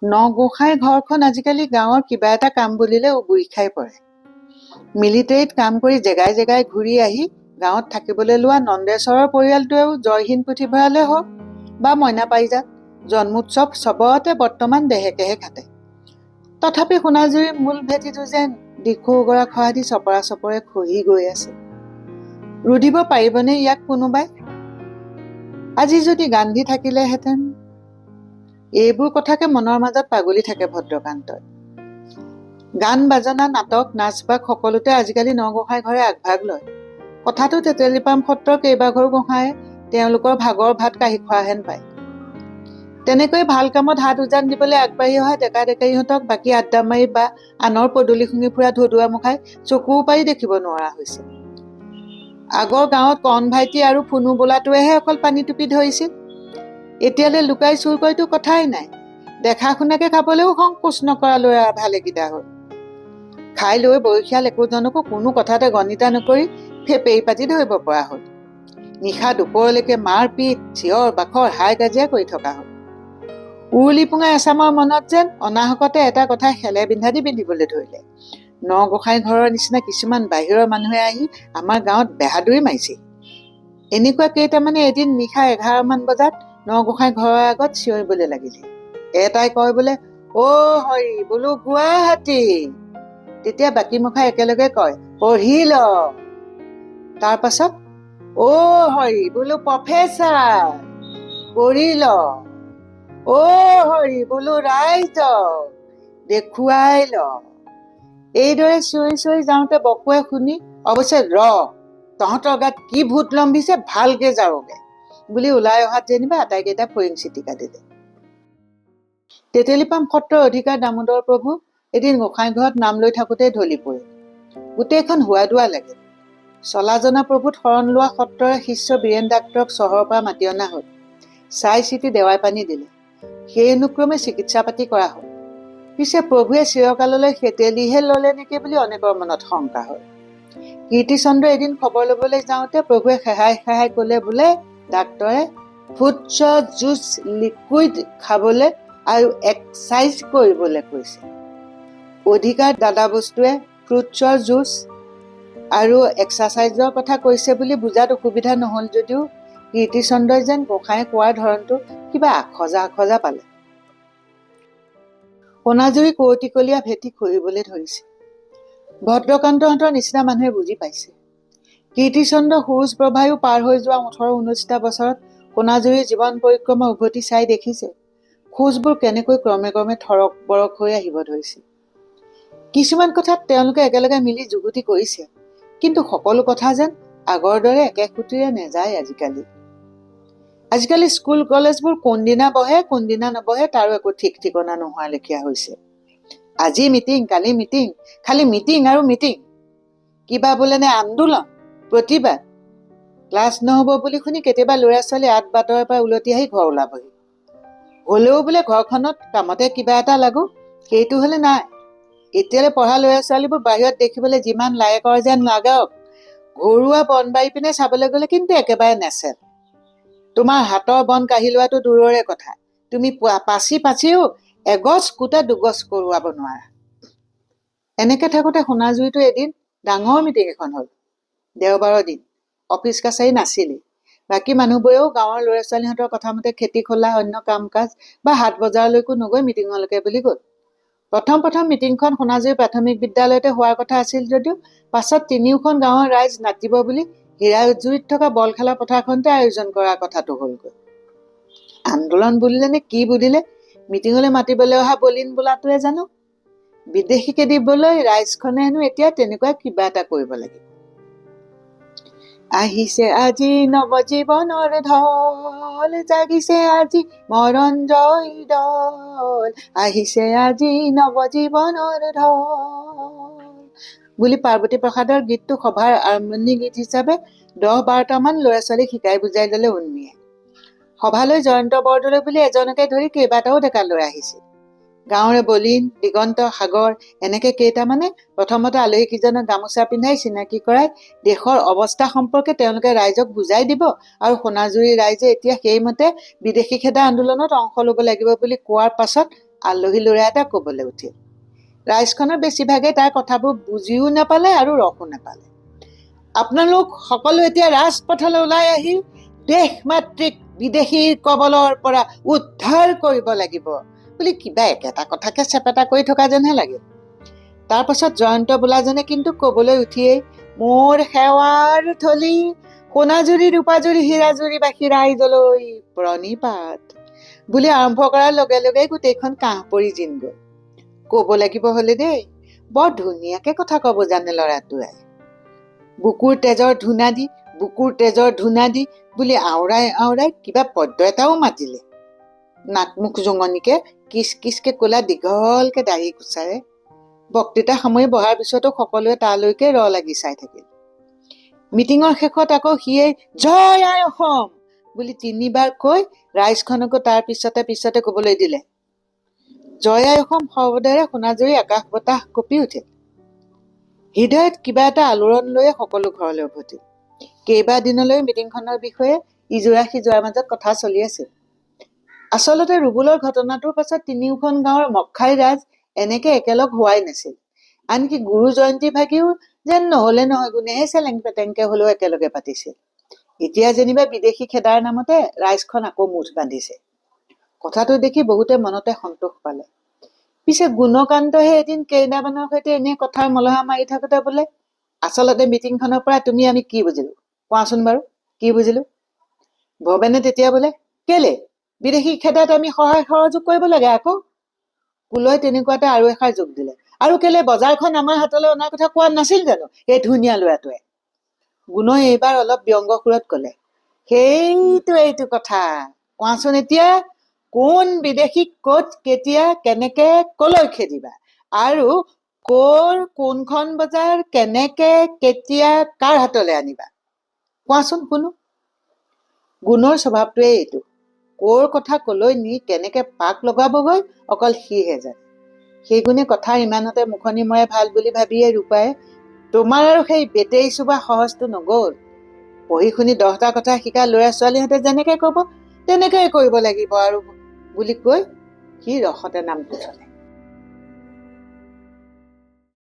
নগোসাঁই ঘৰখন আজিকালি গাঁৱৰ কিবা এটা কাম বুলিলে উবুৰি খাই পৰে। মিলিটাৰীত কাম কৰি জেগাই জেগাই ঘূৰি আহি গাঁৱত থাকিবলৈ লোৱা নন্দেশ্বৰৰ পৰিয়ালটোৱেও জয়হীন পুথিভঁৰালে হওক বা মইনা পাৰিজাত জন্মোৎসৱ চবতে বৰ্তমান দেহেকেহে খাটে। তথাপি সোণাজুৰিৰ মূল ভেটিটো যেন দিখৌ গৰাখহা দি চপৰা চপৰে খহি গৈ আছে। ৰুধিব পাৰিবনে ইয়াক কোনোবাই? আজি যদি গান্ধী থাকিলেহেঁতেন। এইবোৰ কথাকে মনৰ মাজত পাগলি থাকে ভদ্ৰকান্তই। গান বাজনা নাটক নাচ বাগ সকলোতে আজিকালি নগোসাঁই ঘৰে আগভাগ লয়। কথাটো তেতেলীপাম সত্ৰৰ কেইবাঘৰ গোসাঁয়ে তেওঁলোকৰ ভাগৰ ভাত কাঢ়ি খোৱা হেন পায়। তেনেকৈ ভাল কামত হাত উজান দিবলৈ আগবাঢ়ি অহা ডেকা ডেকাৰীহঁতক বাকী আড্ডা মাৰি বা আনৰ পদূলি শুঙি ফুৰা ধদুৱা মুখাই চকুও পাৰি দেখিব নোৱাৰা হৈছে। আগৰ গাঁৱত কণ ভাইটি আৰু ফুনু বোলাটোৱেহে অকল পানী টুপি ধৰিছিল। এতিয়ালৈ লুকাই চুৰ কৰিতো কথাই নাই। দেখা শুনাকে খাবলৈও সংকোচ নকৰা ল'ৰা ভালেকেইটা হ'ল। খাই লৈ বয়সীয়াল একোজনকো কোনো কথাতে গণিতা নকৰি ফেপেৰি পাতি ধৰিব পৰা হ'ল। নিশা দুপৰলৈকে মাৰ পিট চিঞৰ বাখৰ হাই কাজিয়া কৰি থকা হ'ল। উৰুলি পুঙা এচামৰ মনত যেন অনাহকতে এটা কথা খেলে বিন্ধা দি পিন্ধিবলৈ ধৰিলে। নগোসাঁই ঘৰৰ নিচিনা কিছুমান বাহিৰৰ মানুহে আহি আমাৰ গাঁৱত বেহাদুৰি মাৰিছে। এনেকুৱা কেইটামানে এদিন নিশা 11 মান বজাত নগোসাঁই ঘৰৰ আগত চিঞৰিবলৈ লাগিলে। এটাই কয় বোলে, অ হৰি বোলো গুৱাহাটী। তেতিয়া বাকী মুখাই একেলগে কয়, পঢ়ি ল। তাৰ পাছত অ হৰি বোলো প্ৰফেচাৰ, পঢ়ি ল। অ হৰি বোলো ৰাইজ, দেখুৱাই ল। এইদৰে চিঞৰি চিঞৰি যাওঁতে বকুৱে শুনি অৱশ্যে তহঁতৰ গাত কি ভূত লম্ভিছে ভালকে যাওঁগে বুলি ওলাই অহাত যেনিবা আটাইকেইটা ফৰিং চিটিকা দিলে। তেতেলীপাম সত্ৰৰ অধিকাৰ দামোদৰ প্ৰভু এদিন গোসাঁই ঘৰত নাম লৈ থাকোঁতে ঢলি পৰিল। গোটেইখন হোৱা দোৱা লাগিল। চলাজনা প্ৰভূত শৰণ লোৱা সত্ৰৰে শিষ্য বীৰেন ডাক্তৰক চহৰৰ পৰা মাতি অনা হ'ল। চাই চিতি দেৱাই পানী দিলে। সেই অনুক্ৰমে চিকিৎসা পাতি কৰা হ'ল। পিছে প্ৰভুৱে চিৰকাললৈ সেতেলিহে ললে নেকি বুলি অনেকৰ মনত শংকা হ'ল। কীৰ্তিচন্দ্ৰ এদিন খবৰ ল'বলৈ যাওঁতে প্ৰভুৱে খেহাই খেহাই ক'লে বোলে ডাক্তৰে ফ্ৰুটছ জুচ লিকুইড খাবলৈ আৰু এক্সাৰচাইজ কৰিবলৈ কৈছে। অধিকাৰ দাদা বস্তুৱে ফ্ৰুটছৰ জুচ আৰু এক্সাৰচাইজৰ কথা কৈছে বুলি বুজাত অসুবিধা নহ'ল যদিও কীৰ্তিচন্দ্ৰই যেন গোসাঁয়ে কোৱাৰ ধৰণটো কিবা আখজা পালে। সোণাজুৰি কৌতিকলীয়া ভেটি খহিবলৈ ধৰিছে। ভদ্ৰকান্তহঁতৰ নিচিনা মানুহে বুজি পাইছে। কীৰ্তিচন্দ্ৰ সূৰুজ প্ৰভায়ো পাৰ হৈ যোৱা 18-19টা বছৰত সোণাজুৰিৰ জীৱন পৰিক্ৰমা উভতি চাই দেখিছে খোজবোৰ কেনেকৈ ক্ৰমে ক্ৰমে থৰক বৰক হৈ আহিব ধৰিছে। কিছুমান কথাত তেওঁলোকে একেলগে মিলি যুগুতি কৰিছে, কিন্তু সকলো কথা যেন আগৰ দৰে একে সূত্ৰে নেযায়। আজিকালি স্কুল কলেজবোৰ কোনদিনা বহে কোনদিনা নবহে তাৰো একো ঠিক ঠিকনা নোহোৱা লেখীয়া হৈছে। আজি মিটিং কালি মিটিং, খালি মিটিং আৰু মিটিং। কিবা বোলে নে আন্দোলন প্ৰতিবাদ। ক্লাছ নহ'ব বুলি শুনি কেতিয়াবা ল'ৰা ছোৱালী আঠ বাটৰ পৰা উলটি আহি ঘৰ ওলাবহি। হ'লেও বোলে ঘৰখনত কামতে কিবা এটা লাগো, সেইটো হ'লে নাই। এতিয়ালৈ পঢ়া ল'ৰা ছোৱালীবোৰ বাহিৰত দেখিবলৈ যিমান লায়কৰ যেন লাগক, ঘৰুৱা বনবাৰী পিনে চাবলৈ গ'লে কিন্তু একেবাৰে নেচেল। তোমাৰ হাতৰ বন কাঢ়ি লোৱাটো দূৰৰে কথা, তুমি পাচিও এগছ কোটা দুগছ কৰোৱাব নোৱাৰা। এনেকে থাকোঁতে সোণাজুৰিতো এদিন ডাঙৰ মিটিং এখন হ'ল। দেওবাৰৰ দিন, অফিচ কাছাৰী নাছিলেই। বাকী মানুহবোৰেও গাঁৱৰ ল'ৰা ছোৱালীহঁতৰ কথা মতে খেতি খোলা অন্য কাম কাজ বা হাট বজাৰলৈকো নগৈ মিটিঙলৈকে বুলি গ'ল। প্ৰথম মিটিংখন সোণাজুৰি প্ৰাথমিক বিদ্যালয়তে হোৱাৰ কথা আছিল যদিও পাছত তিনিওখন গাঁৱৰ ৰাইজ নাতিব বুলি হীৰাজুৰিত থকা বল খেলা পথাৰখনতে আয়োজন কৰাৰ কথাটো হ'লগৈ। আন্দোলন বুলিলে নে কি বুলিলে মিটিঙলৈ মাতিবলৈ অহা বলিন বোলাটোৱে জানো। বিদেশীকে দিবলৈ ৰাইজখনে হেনো এতিয়া তেনেকুৱা কিবা এটা কৰিব লাগিব। আহিছে আজি নৱজীৱনৰ ঢল, জাগিছে আজি মৰণ জয় দল, আহিছে আজি নৱজীৱনৰ ঢল বুলি পাৰ্বতী প্ৰসাদৰ গীতটো সভাৰ আৰম্ভণি গীত হিচাপে 10-12টামান ল'ৰা ছোৱালীক শিকাই বুজাই ল'লে উন্মিয়ে। সভালৈ জয়ন্ত বৰদলৈ বুলি এজনকে ধৰি কেইবাটাও ডেকা লৈ আহিছিল। গাঁৱৰে বলিন, দিগন্ত, সাগৰ এনেকে কেইটামানে প্ৰথমতে আলহীকেইজনক গামোচা পিন্ধাই চিনাকি কৰাই দেশৰ অৱস্থা সম্পৰ্কে তেওঁলোকে ৰাইজক বুজাই দিব আৰু সোণাজুৰি ৰাইজে এতিয়া সেইমতে বিদেশী খেদা আন্দোলনত অংশ ল'ব লাগিব বুলি কোৱাৰ পাছত আলহী ল'ৰা এটা ক'বলৈ উঠিল। ৰাইজখনৰ বেছিভাগে তাৰ কথাবোৰ বুজিও নাপালে আৰু ৰসো নাপালে। আপোনালোক সকলো এতিয়া ৰাজপথলৈ ওলাই আহি দেশ মাতৃক বিদেশীৰ কবলৰ পৰা উদ্ধাৰ কৰিব লাগিব বুলি কিবা একেটা কথাকে চেপেটা কৰি থকা যেনহে লাগিল। তাৰ পাছত জয়ন্ত বোলাজনে কিন্তু কবলৈ উঠিয়েই মোৰ সেৱাৰ থলী সোণাজুৰি ৰূপাজুৰি হীৰাজুৰিবাসী ৰাইজলৈ প্ৰণিপাত বুলি আৰম্ভ কৰাৰ লগে লগে গোটেইখন কাঁহ পৰি জিন গ'ল। কব লাগিব হলে দেই, বৰ ধুনীয়াকে কথা কব জানে ল'ৰাটোৱে। বুকুৰ তেজৰ ধূনা দি বুলি আওৰাই আওৰাই কিবা পদ্য এটাও মাতিলে। নাকমুখ জুঙনিকে কিচ কিচকে ক'লা দীঘলকে দাঢ়ি কুচাৰে। বক্তৃতা সামৰি বহাৰ পিছতো সকলোৱে তালৈকে ৰ লাগি চাই থাকিল। মিটিঙৰ শেষত আকৌ সিয়ে জয় আই অসম বুলি 3 বাৰ কৈ ৰাইজখনকো তাৰ পিছতে পিছতে কবলৈ দিলে। জয় আই অসম শব্দৰে সোণাজুৰি আকাশ বতাহ কঁপি উঠিল। হৃদয়ত কিবা এটা আলোড়ন লৈয়ে সকলো ঘৰলৈ উভতিল। কেইবাদিনলৈ মিটিংখনৰ বিষয়ে ইজোৰা সিজোৰাৰ মাজত কথা চলি আছিল। আচলতে ৰুবুলৰ ঘটনাটোৰ পাছত 3খন গাঁৱৰ মক্ষাই ৰাজ এনেকে একেলগ হোৱাই নাছিল। আনকি গুৰু জয়ন্তী ভাগিও যেন নহলে নহয় গুণেহে চেলেং পেটেংকে হলেও একেলগে পাতিছিল। এতিয়া যেনিবা বিদেশী খেদাৰ নামতে ৰাইজখন আকৌ মুঠ বান্ধিছে। কথাটো দেখি বহুতে মনতে সন্তোষ পালে। পিছে গুণকান্তহে এদিন কেইটামানৰ সৈতে এনে কথাৰ মলহা মাৰি থাকোতে বোলে, আচলতে মিটিংখনৰ পৰা আমি কি বুজিলো কোৱাচোন বাৰু, কি বুজিলো? ভৱেনে তেতিয়া বোলে, কেলে বিদেশী খেদাত আমি সহায় সহযোগ কৰিব লাগে আকৌ। কুলই তেনেকুৱাতে আৰু এষাৰ যোগ দিলে, আৰু কেলে বজাৰখন আমাৰ হাতলৈ অনাৰ কথা কোৱা নাছিল জানো এই ধুনীয়া ল'ৰাটোৱে? গুণই এইবাৰ অলপ ব্যংগ সুৰত কলে, এইটো কথা কোৱাচোন এতিয়া, কোন বিদেশীক কত কেতিয়া কেনেকে কলৈ খেদিবা, আৰু কোনখন বজাৰ কেনেকে কেতিয়া কাৰ হাতলৈ আনিবা কোৱাচোন শুনো। গুণৰ স্বভাৱটোৱে এইটো, কৰ কথা কলৈ নি কেনেকে পাক লগাবগৈ অকল সিহে জানে। সেই গুণে কথাৰ ইমানতে মুখনি মৰে ভাল বুলি ভাবিয়ে ৰূপাই, তোমাৰ আৰু সেই বেটেৰী চোবা সহজটো নগল। পঢ়ি শুনি 10টা কথা শিকা ল'ৰা ছোৱালীহঁতে যেনেকে কব তেনেকেই কৰিব লাগিব আৰু বুলি কৈ সি ৰসতে নামটো থলে।